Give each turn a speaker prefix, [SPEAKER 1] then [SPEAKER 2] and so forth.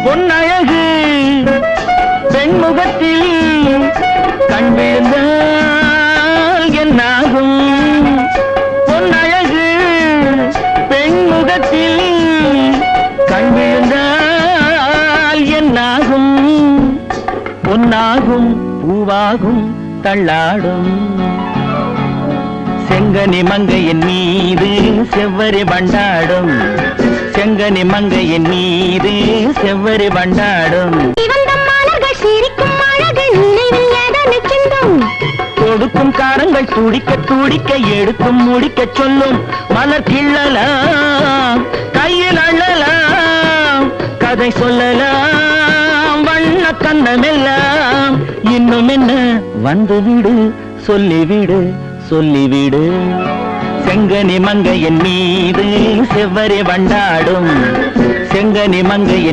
[SPEAKER 1] பொன்னழகு பெண்முகத்தில் கண் விழுந்தால் என்னாகும்? பொன்னழகு பெண்முகத்தில் கண் விழுந்தால் என்னாகும்? பொன்னாகும் பூவாகும் தள்ளாடும் செங்கனி மங்கையின் மீது செவ்வரி வண்டாடும். செங்கனி மங்கையின் மீது செவ்வரி வண்டாடும். கொடுக்கும் காரங்கள் துடிக்க துடிக்க எடுக்கும் முடிக்க சொல்லும். மலர் கிள்ளலாம் கையில் அள்ளலாம் கதை சொல்லலாம் வண்ண கண்ணமெல்லாம். இன்னும் என்ன வந்துவிடு சொல்லிவிடு சொல்லிவிடு. செங்கனி மங்கையின் மீது செவ்வரி வண்டாடும். செங்கனி மங்கையின்